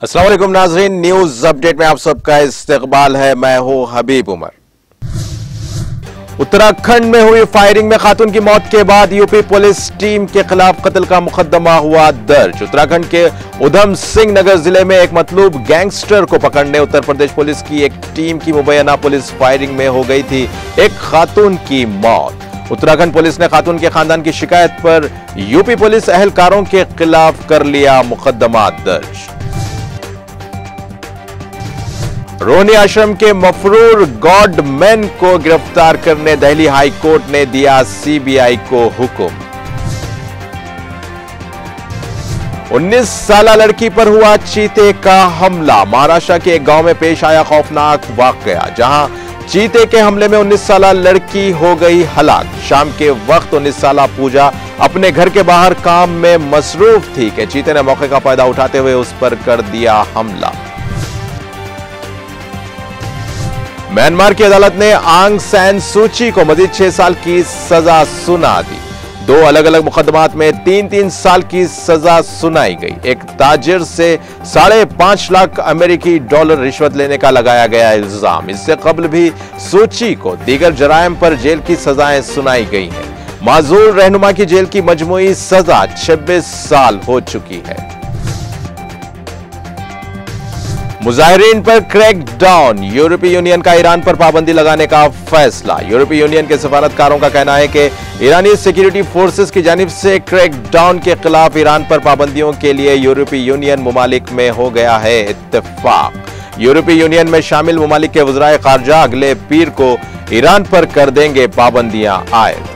अस्सलाम वालेकुम नाज़रीन, न्यूज अपडेट में आप सबका इस्तकबाल है। मैं हूं हबीब उमर। उत्तराखंड में हुई फायरिंग में खातून की मौत के बाद यूपी पुलिस टीम के खिलाफ कत्ल का मुकदमा हुआ दर्ज। उत्तराखंड के उधम सिंह नगर जिले में एक मतलूब गैंगस्टर को पकड़ने उत्तर प्रदेश पुलिस की एक टीम की मुबैना पुलिस फायरिंग में हो गई थी एक खातून की मौत। उत्तराखंड पुलिस ने खातून के खानदान की शिकायत पर यूपी पुलिस एहलकारों के खिलाफ कर लिया मुकदमा दर्ज। रोहनी आश्रम के मफरूर गॉडमैन को गिरफ्तार करने दिल्ली हाई कोर्ट ने दिया सीबीआई को हुक्म। 19 साल लड़की पर हुआ चीते का हमला। महाराष्ट्र के एक गांव में पेश आया खौफनाक वाकया, जहां चीते के हमले में 19 साल लड़की हो गई हलाक। शाम के वक्त 19 साल पूजा अपने घर के बाहर काम में मसरूफ थी कि चीते ने मौके का फायदा उठाते हुए उस पर कर दिया हमला। म्यांमार की अदालत ने आंग सैन सूची को मजीद 6 साल की सजा सुना दी। 2 अलग अलग मुकदमात में 3-3 साल की सजा सुनाई गई। एक ताजिर से 5.5 लाख अमेरिकी डॉलर रिश्वत लेने का लगाया गया इल्जाम। इससे कबल भी सूची को दीगर जराइम पर जेल की सजाएं सुनाई गई हैं। माजूर रहनुमा की जेल की मजमूई सजा 26 साल हो चुकी है। मुजाहिरीन पर क्रैकडाउन। यूरोपीय यूनियन का ईरान पर पाबंदी लगाने का फैसला। यूरोपीय यूनियन के सफारतकारों का कहना है कि ईरानी सिक्योरिटी फोर्सेस की जानिब से क्रैकडाउन के खिलाफ ईरान पर पाबंदियों के लिए यूरोपीय यूनियन मुमालिक में हो गया है इत्तेफाक। यूरोपीय यूनियन में शामिल मुमालिक के वज़राए खारजा अगले पीर को ईरान पर कर देंगे पाबंदियां आयद।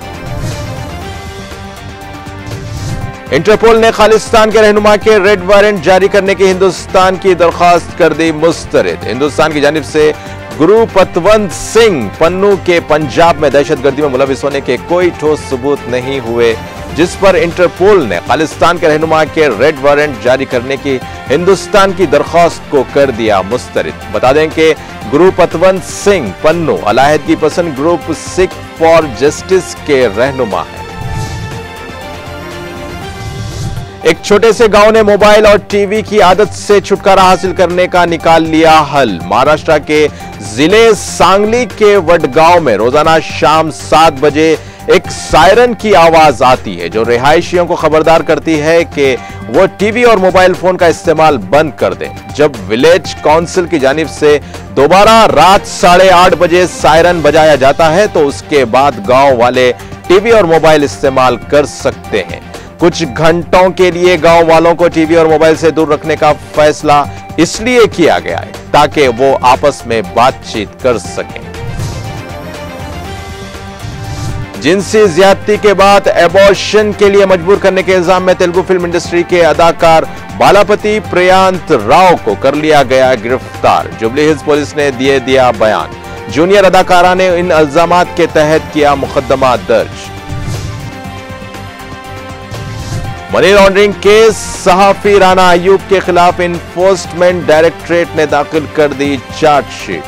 इंटरपोल ने खालिस्तान के रहनुमा के रेड वारंट जारी करने की हिंदुस्तान की दरखास्त कर दी मुस्तरद। हिंदुस्तान की जानिब से गुरु पतवंत सिंह पन्नू के पंजाब में दहशतगर्दी में मुलविस होने के कोई ठोस सबूत नहीं हुए, जिस पर इंटरपोल ने खालिस्तान के रहनुमा के रेड वारंट जारी करने की हिंदुस्तान की दरखास्त को कर दिया मुस्तरद। बता दें कि गुरु पतवंत सिंह पन्नू अलाहिदगी पसंद ग्रुप सिख फॉर जस्टिस के रहनुमा है। एक छोटे से गांव ने मोबाइल और टीवी की आदत से छुटकारा हासिल करने का निकाल लिया हल। महाराष्ट्र के जिले सांगली के वडगांव में रोजाना शाम 7 बजे एक सायरन की आवाज आती है, जो रिहायशियों को खबरदार करती है कि वो टीवी और मोबाइल फोन का इस्तेमाल बंद कर दें। जब विलेज काउंसिल की जानिब से दोबारा रात 8:30 बजे सायरन बजाया जाता है तो उसके बाद गांव वाले टीवी और मोबाइल इस्तेमाल कर सकते हैं। कुछ घंटों के लिए गांव वालों को टीवी और मोबाइल से दूर रखने का फैसला इसलिए किया गया है ताकि वो आपस में बातचीत कर सकें। जिनसी ज्यादती के बाद एबॉर्शन के लिए मजबूर करने के इल्जाम में तेलुगु फिल्म इंडस्ट्री के अदाकार बालापति प्रियांत राव को कर लिया गया गिरफ्तार। जुबली हिल्स पुलिस ने दिया बयान। जूनियर अदाकारा ने इन इल्जामात के तहत किया मुकदमा दर्ज। मनी लॉन्ड्रिंग केस सहाफी राना अयूब के खिलाफ इन्फोर्समेंट डायरेक्टरेट ने दाखिल कर दी चार्जशीट।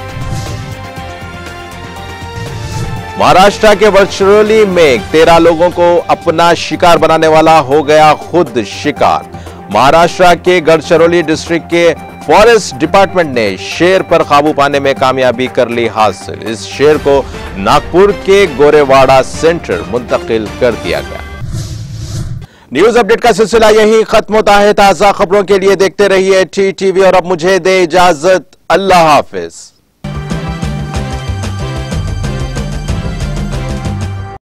महाराष्ट्र के गडचिरोली में 13 लोगों को अपना शिकार बनाने वाला हो गया खुद शिकार। महाराष्ट्र के गडचिरोली डिस्ट्रिक्ट के फॉरेस्ट डिपार्टमेंट ने शेर पर काबू पाने में कामयाबी कर ली हासिल। इस शेर को नागपुर के गोरेवाड़ा सेंटर मुंतकिल कर दिया गया। न्यूज अपडेट का सिलसिला यही खत्म होता है। ताजा खबरों के लिए देखते रहिए TTV और अब मुझे दे इजाजत। अल्लाह हाफिज।